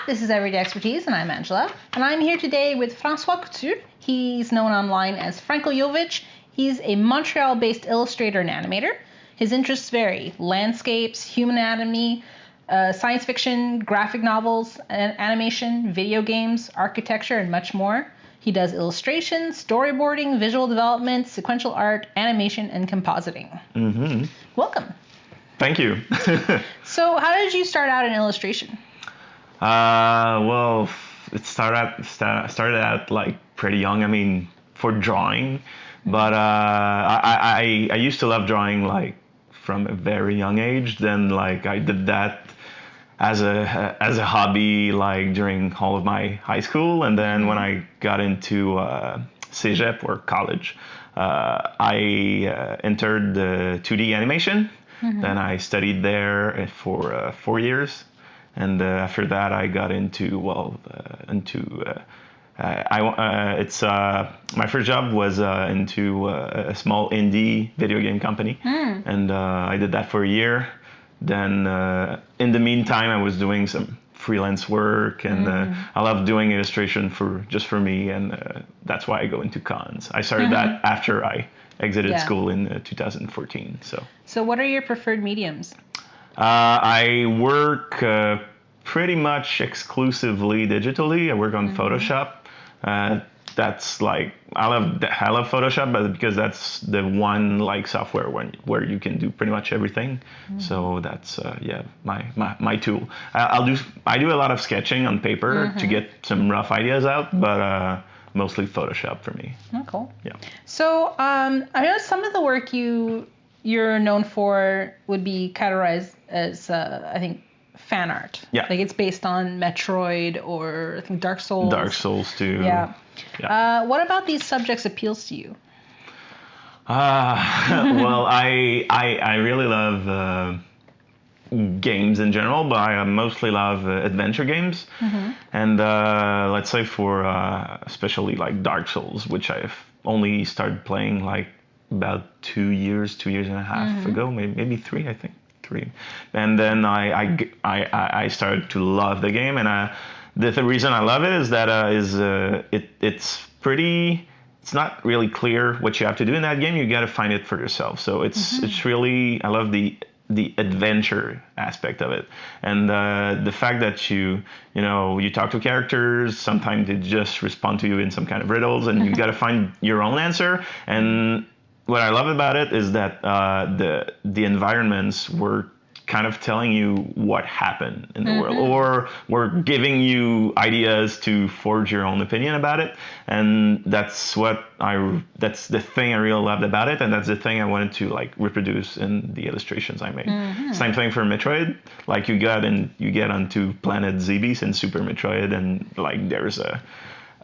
This is Everyday Expertise, and I'm Angela. And I'm here today with François Coutu. He's known online as Francoyovich. He's a Montreal-based illustrator and animator. His interests vary: landscapes, human anatomy, science fiction, graphic novels, animation, video games, architecture, and much more. He does illustrations, storyboarding, visual development, sequential art, animation, and compositing. Mm-hmm. Welcome. Thank you. So how did you start out in illustration? Well, it started out like pretty young. I mean, for drawing, but I used to love drawing like from a very young age. Then like I did that as a hobby like during all of my high school, and then when I got into cégep or college, I entered the 2D animation. Mm-hmm. Then I studied there for 4 years. And after that, I got into my first job was into a small indie video game company, and I did that for a year. Then in the meantime, I was doing some freelance work, and I love doing illustration for me, and that's why I go into cons. I started that after I exited school in 2014. So what are your preferred mediums? I work pretty much exclusively digitally. I work on Photoshop. That's like I love Photoshop, but because that's the one like software where you can do pretty much everything. So that's my tool. I do a lot of sketching on paper to get some rough ideas out, but mostly Photoshop for me. Oh, cool. Yeah. So I know some of the work you're known for would be categorized as I think fan art. Yeah. Like it's based on Metroid or I think Dark Souls. Dark Souls too. Yeah. What about these subjects appeals to you? Well, I really love games in general, but I mostly love adventure games. And let's say for especially like Dark Souls, which I've only started playing like about 2 years and a half ago, maybe 3, I think 3. And then I started to love the game, and the reason I love it is that it's not really clear what you have to do in that game. You got to find it for yourself. So it's really, I love the adventure aspect of it, and the fact that you talk to characters. Sometimes they just respond to you in some kind of riddles, and you got to find your own answer. And what I love about it is that the environments were kind of telling you what happened in the world, or were giving you ideas to forge your own opinion about it. And that's the thing I really loved about it, and that's the thing I wanted to like reproduce in the illustrations I made. Same thing for Metroid. Like you get onto Planet Zebes in Super Metroid, and like there's a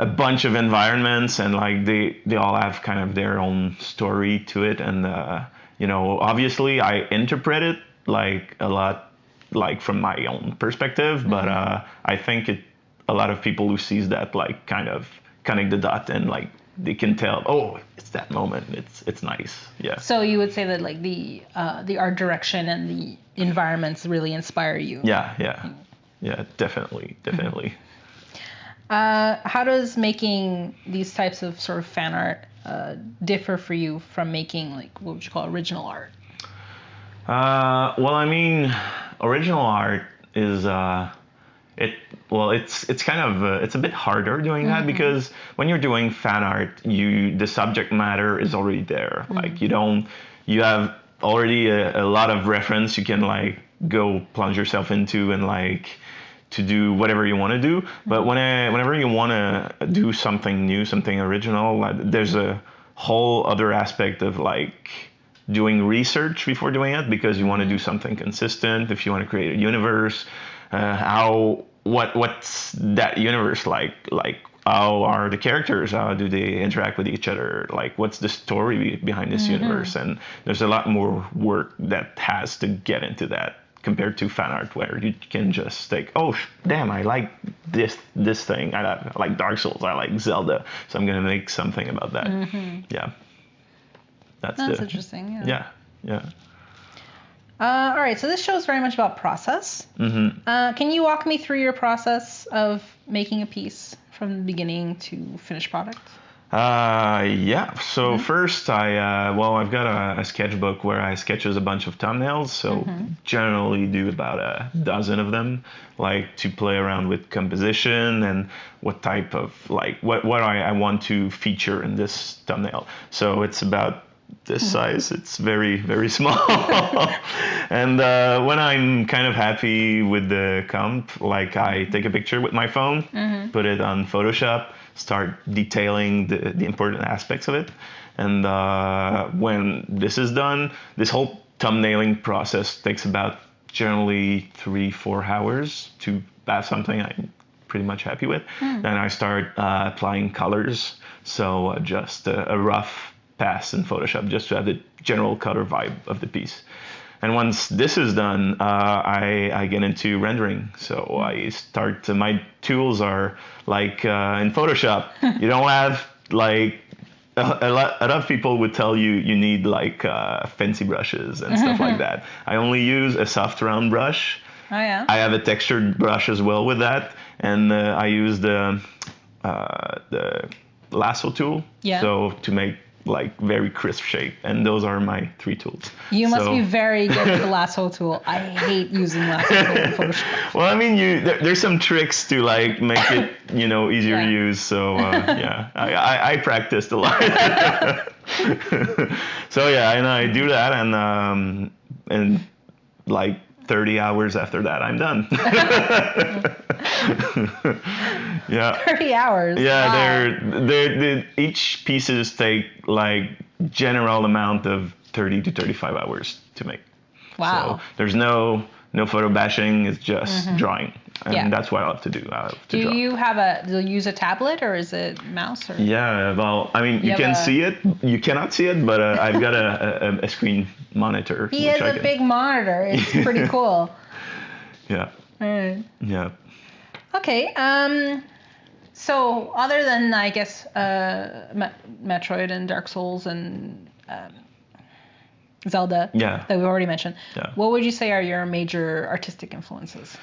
bunch of environments, and like they all have kind of their own story to it, and obviously I interpret it like a lot like from my own perspective, but I think a lot of people who sees that like kind of connect the dot, and like they can tell, oh, it's that moment, it's nice. Yeah. So you would say that like the art direction and the environments really inspire you? Yeah, definitely. How does making these types of sort of fan art differ for you from making like what would you call original art? Well, I mean, original art is it's kind of it's a bit harder doing that, because when you're doing fan art, the subject matter is already there. Like you have already a lot of reference you can like go plunge yourself into, and like to do whatever you want to do. But whenever you want to do something new, something original, there's a whole other aspect of like doing research before doing it, because you want to do something consistent. If you want to create a universe, what's that universe like how are the characters, how do they interact with each other, like what's the story behind this universe. And there's a lot more work that has to get into that compared to fan art, where you can just think, oh damn, I like this thing, I like Dark Souls, I like Zelda, so I'm gonna make something about that. Yeah. That's interesting. Yeah. All right, so this show is very much about process. Can you walk me through your process of making a piece from the beginning to finished product? Yeah. So first, I've got a sketchbook where I sketches a bunch of thumbnails. So generally do about a dozen of them, like to play around with composition and what type of what I want to feature in this thumbnail. So it's about this size. It's very, very small. And when I'm kind of happy with the comp, like I take a picture with my phone, put it on Photoshop, start detailing the important aspects of it. And when this is done, this whole thumbnailing process takes about generally 3-4 hours to have something I'm pretty much happy with. Then I start applying colors. So just a rough pass in Photoshop just to have the general color vibe of the piece. And once this is done, I get into rendering. So I start, my tools are like in Photoshop, you don't have like, a lot of people would tell you you need like fancy brushes and stuff like that. I only use a soft round brush. Oh yeah. I have a textured brush as well with that. And I use the lasso tool. Yeah. So to make like very crisp shape, and those are my 3 tools. You must be very good at the lasso tool. I hate using lasso tool in Photoshop. Well, I mean, there's some tricks to like make it, easier to use. So yeah, I practiced a lot. So yeah, and I do that, and like 30 hours after that, I'm done. Yeah. 30 hours. Yeah, wow. they're each pieces take like general amount of 30 to 35 hours to make. Wow. So there's no photo bashing. It's just drawing, and that's what I love to do. I love to draw. Do you use a tablet or is it mouse? Or? Yeah, well, I mean, you can see it. You cannot see it, but I've got a screen monitor. He has a big monitor. It's pretty cool. Yeah. Right. Yeah. Okay. So other than I guess Metroid and Dark Souls and Zelda that we've already mentioned, what would you say are your major artistic influences?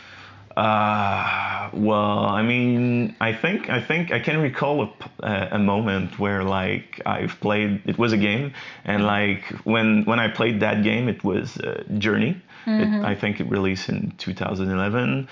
Well, I mean, I think I can recall a moment where like I've played. It was a game, and like when I played that game, it was Journey. I think it released in 2011.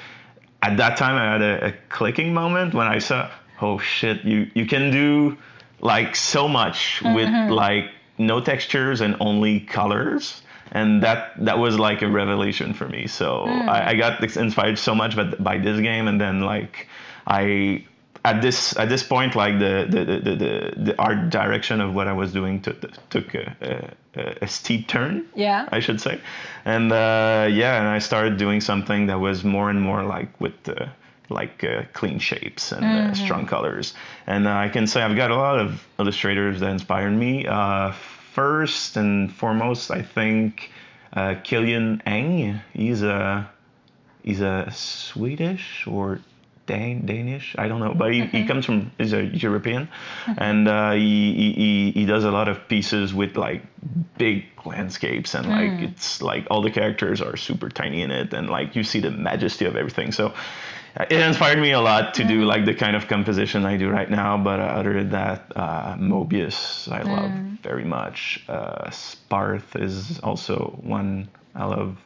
At that time, I had a clicking moment when I saw, oh shit, you can do like so much with like no textures and only colors. And that was like a revelation for me. So I got inspired so much by this game, and then like at this point, like the art direction of what I was doing took a steep turn. Yeah, I should say, and and I started doing something that was more and more like with clean shapes and strong colors. And I can say I've got a lot of illustrators that inspired me. First and foremost, I think Kilian Eng. He's a Swedish or Danish, I don't know, but he comes from, he's a European, and he does a lot of pieces with like big landscapes, and like it's like all the characters are super tiny in it, and like you see the majesty of everything. So it inspired me a lot to do like the kind of composition I do right now. But other than that, Mobius I love very much. Sparth is also one I love.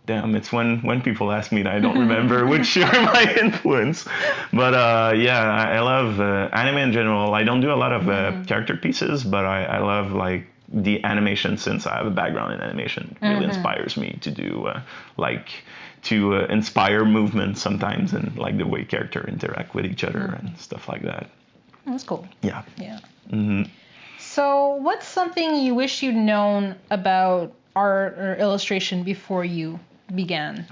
Damn, it's when people ask me that I don't remember which are my influence. But I love anime in general. I don't do a lot of character pieces, but I love like the animation, since I have a background in animation. It really inspires me to do to inspire movement sometimes, and like the way characters interact with each other and stuff like that. That's cool. Yeah. Yeah. So what's something you wish you'd known about art or illustration before you began,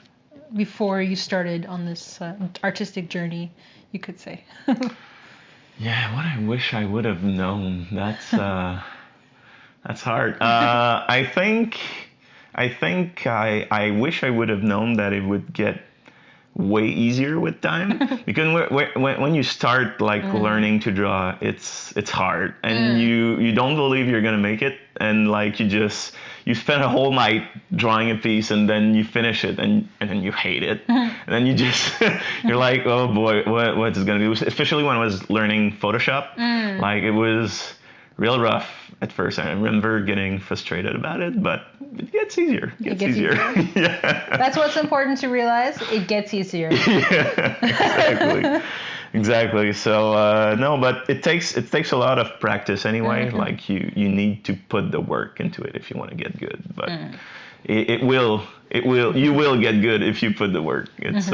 before you started on this artistic journey, you could say? Yeah, what I wish I would have known. That's hard. I think I wish I would have known that it would get way easier with time because when you start like learning to draw, it's hard and you don't believe you're gonna make it, and like you spend a whole night drawing a piece and then you finish it and then you hate it and then you just you're like, oh boy, what is gonna do? Especially when I was learning Photoshop, like it was real rough at first. I remember getting frustrated about it, but it gets easier. It gets easier. Yeah. That's what's important to realize. It gets easier. Yeah, exactly. So no, but it takes a lot of practice anyway. Like you need to put the work into it if you want to get good. But you will get good if you put the work. It's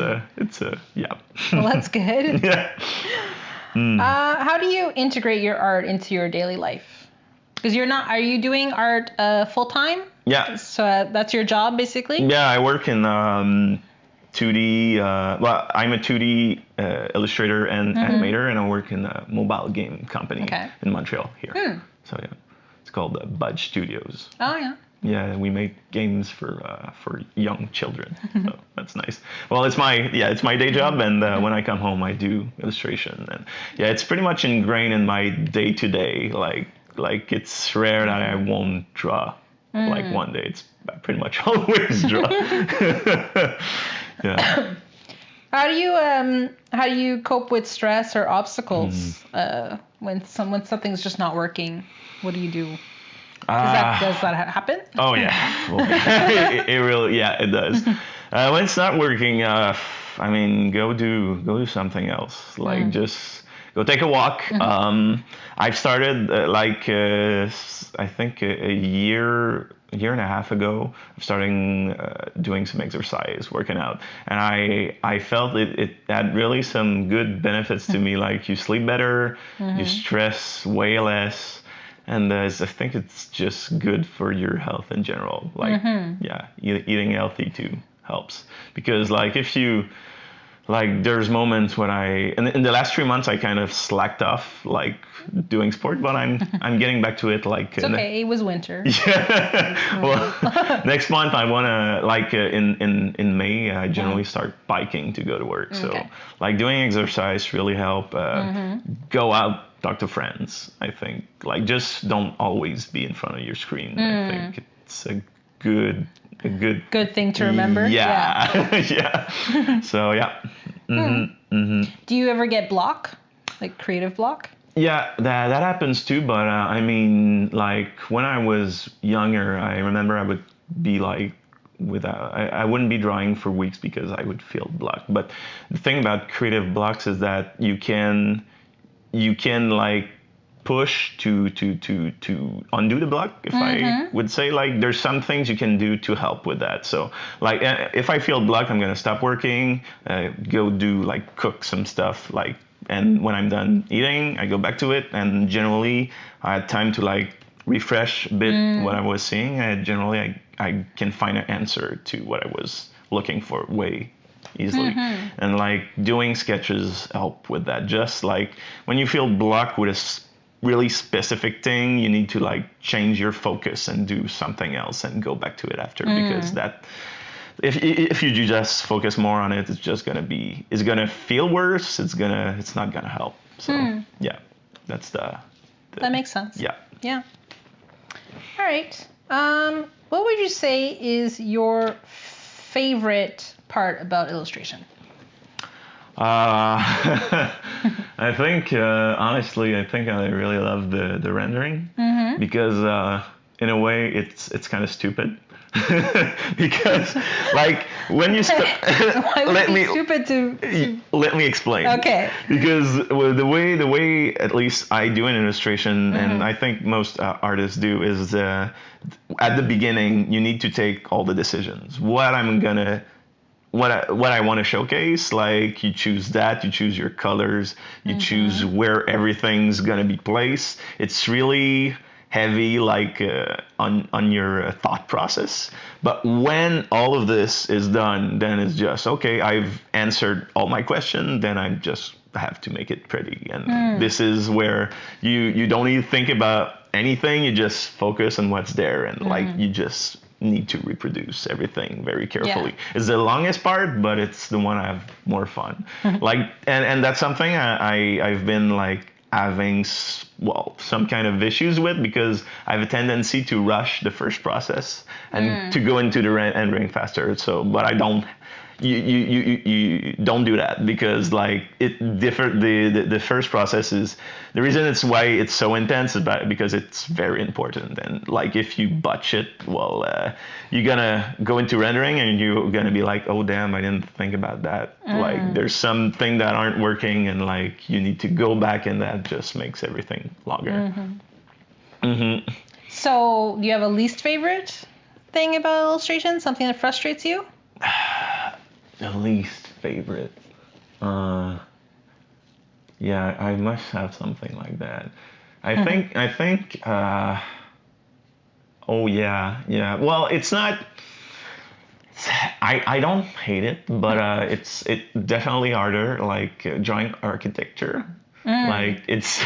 yeah. Well, that's good. Yeah. How do you integrate your art into your daily life? Because are you doing art full time? Yeah. So that's your job basically? Yeah, I work in 2D, well, I'm a 2D illustrator and animator, and I work in a mobile game company in Montreal here. So yeah, it's called Budge Studios. Oh yeah. Yeah, we make games for young children, so that's nice. Well, it's my day job, and when I come home, I do illustration, and yeah, it's pretty much ingrained in my day to day. Like it's rare that I won't draw. Like one day, it's pretty much always draw. Yeah. How do you cope with stress or obstacles when something's just not working? What do you do? Does that happen? Oh yeah, well, it really it does. When it's not working, I mean, go do something else. Like just go take a walk. I've started I think a year and a half ago, I'm starting doing some exercise, working out, and I felt it had really some good benefits to me. Like you sleep better, you stress way less. And I think it's just good for your health in general. Like, eating healthy too helps. Because like if you, like there's moments when in the last 3 months I kind of slacked off like doing sport, but I'm getting back to it. Like it's okay, it was winter. Yeah. Well, next month I wanna in May I generally start biking to go to work. So like doing exercise really help. Go out. Talk to friends. I think like just don't always be in front of your screen. I think it's a good thing to remember. Yeah. Yeah. So yeah. Do you ever get like creative block? Yeah, that happens too. But I mean, like when I was younger, I remember I would be like I wouldn't be drawing for weeks because I would feel blocked. But the thing about creative blocks is that you can like push to undo the block, if I would say. Like there's some things you can do to help with that. So like if I feel blocked, I'm gonna stop working, go do like cook some stuff, like, and when I'm done eating, I go back to it, and generally I had time to like refresh a bit what I was seeing. Generally I can find an answer to what I was looking for way easily. And like doing sketches help with that. Just like when you feel blocked with a really specific thing, you need to like change your focus and do something else and go back to it after, because that if you just focus more on it, it's gonna feel worse. It's not gonna help. So yeah, that's the that makes sense. Yeah. All right. What would you say is your favorite part about illustration? I think honestly, I think I really love the rendering, because in a way it's kind of stupid. Because like when you why would it be stupid to let me explain. Okay. Because the way at least I do in illustration, and I think most artists do, is at the beginning you need to take all the decisions. What I want to showcase, like you choose your colors, you choose where everything's gonna be placed. It's really heavy, like on your thought process. But when all of this is done, then it's just okay. I've answered all my questions. Then I just have to make it pretty, and this is where you don't even think about anything. You just focus on what's there, and like you just need to reproduce everything very carefully. It's the longest part, but it's the one I have more fun. Like, and that's something I've been like having some kind of issues with, because I have a tendency to rush the first process and to go into the rendering faster. So, but I don't. You don't do that, because like the first process is the reason it's why it's so intense is because it's very important. And like if you botch it, well, you're gonna go into rendering and you're gonna be like, oh damn, I didn't think about that. Like there's something that aren't working, and like you need to go back, and that just makes everything longer. So do you have a least favorite thing about illustration? Something that frustrates you? The least favorite. Yeah, I must have something like that. I think. Oh yeah. Well, it's not. I don't hate it, but it's definitely harder. Like drawing architecture. Like it's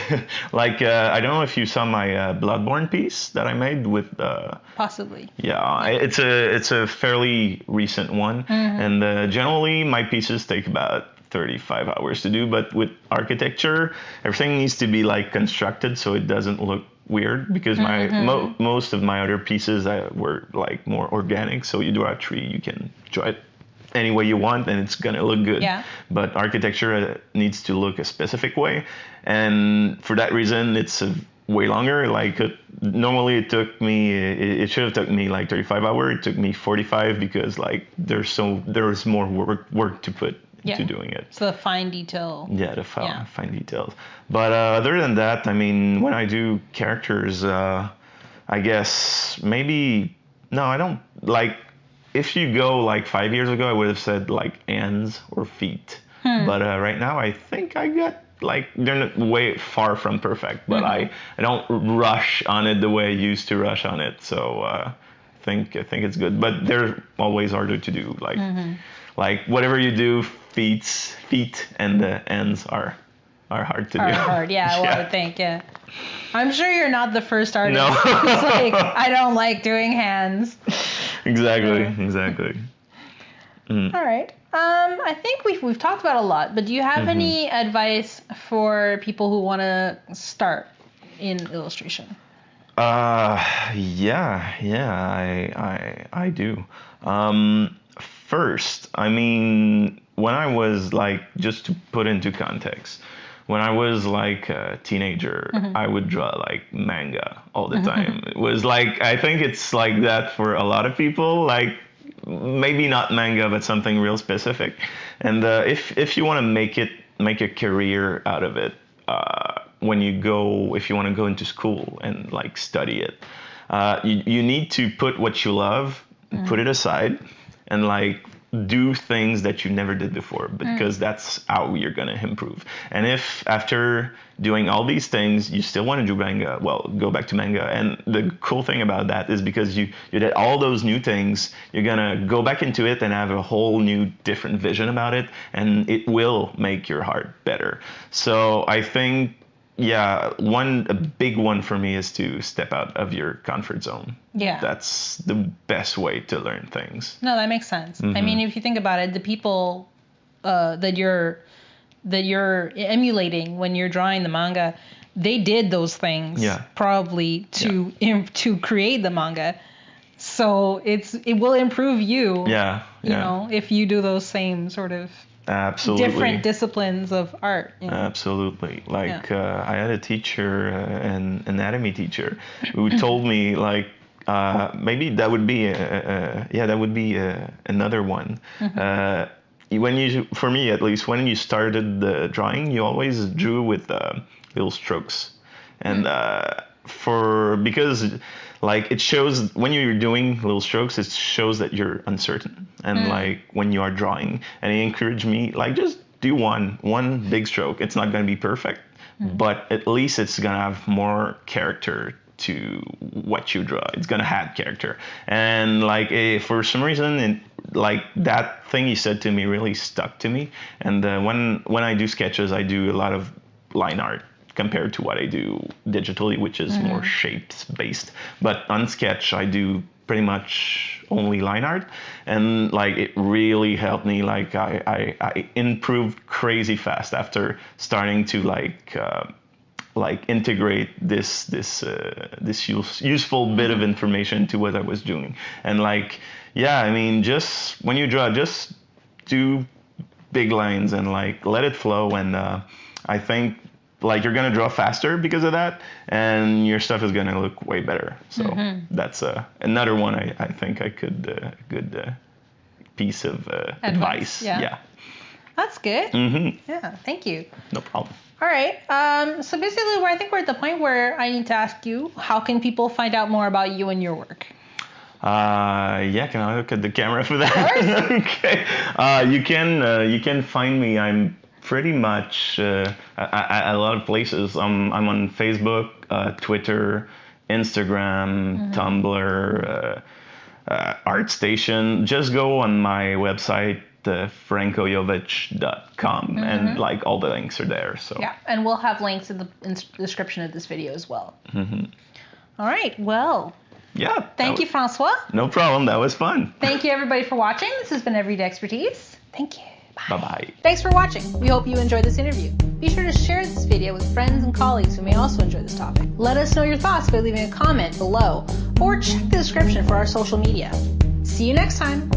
like I don't know if you saw my Bloodborne piece that I made with. Possibly. Yeah, it's a fairly recent one, and generally my pieces take about 35 hours to do. But with architecture, everything needs to be like constructed so it doesn't look weird, because my most of my other pieces were like more organic. So you draw a tree, you can draw it any way you want, and it's gonna look good. Yeah. But architecture needs to look a specific way, and for that reason, it's way longer. Like normally, it should have took me like 35 hours. It took me 45, because like there's more work to put into doing it. So the fine detail. Yeah, the fine details. But other than that, I mean, when I do characters, I guess maybe no, I don't like. If you go like 5 years ago, I would have said like hands or feet. But right now, I think I got like they're not way far from perfect. But I don't rush on it the way I used to rush on it. So I think it's good. But they're always harder to do. Like whatever you do, feet and the ends are hard to do. Hard, yeah. Well, I think, yeah. I'm sure you're not the first artist. No. Who's like, I don't like doing hands. Exactly. All right. I think we've talked about a lot, but do you have any advice for people who want to start in illustration? Yeah, I do. First, I mean, when I was like, just to put into context, when I was like a teenager, I would draw like manga all the time. It was like, I think it's like that for a lot of people, like maybe not manga, but something real specific. And if you want to make a career out of it, if you want to go into school and like study it, you need to put what you love, put it aside, and like do things that you never did before, because that's how you're going to improve. And if after doing all these things you still want to do manga, well, go back to manga. And the cool thing about that is because you did all those new things, you're going to go back into it and have a whole new different vision about it, and it will make your art better. So I think, yeah, a big one for me is to step out of your comfort zone. Yeah. That's the best way to learn things. No, that makes sense. I mean, if you think about it, the people that you're emulating when you're drawing the manga, they did those things probably to create the manga. So it will improve you. Yeah. You know, if you do those same sort of different disciplines of art. You know? Absolutely. Like I had a teacher, an anatomy teacher, who told me like maybe that would be another one. For me at least, when you started the drawing, you always drew with little strokes, and because like it shows when you're doing little strokes, it shows that you're uncertain, and like when you are drawing, and he encouraged me like just do one big stroke. It's not going to be perfect, but at least it's going to have more character to what you draw. It's gonna add character, and like for some reason, like that thing he said to me really stuck to me. And when I do sketches, I do a lot of line art compared to what I do digitally, which is more shapes based. But on sketch, I do pretty much only line art, and like it really helped me. Like I improved crazy fast after starting to like integrate this useful bit of information to what I was doing. And like, yeah, I mean, just when you draw, just do big lines and like let it flow. And I think like you're gonna draw faster because of that, and your stuff is gonna look way better. So that's another one I think I could good piece of advice. Yeah. That's good. Yeah, thank you. No problem. All right. So basically, I think we're at the point where I need to ask you, how can people find out more about you and your work? Yeah, can I look at the camera for that? Okay. You can find me. I'm pretty much at a lot of places. I'm on Facebook, Twitter, Instagram, Tumblr, ArtStation. Just go on my website, Francoyovich.com, and like all the links are there. So yeah, and we'll have links in the description of this video as well. All right. Well. Yeah. Thank you, Francois. No problem. That was fun. Thank you, everybody, for watching. This has been Everyday Expertise. Thank you. Bye-bye. Thanks for watching. We hope you enjoyed this interview. Be sure to share this video with friends and colleagues who may also enjoy this topic. Let us know your thoughts by leaving a comment below, or check the description for our social media. See you next time.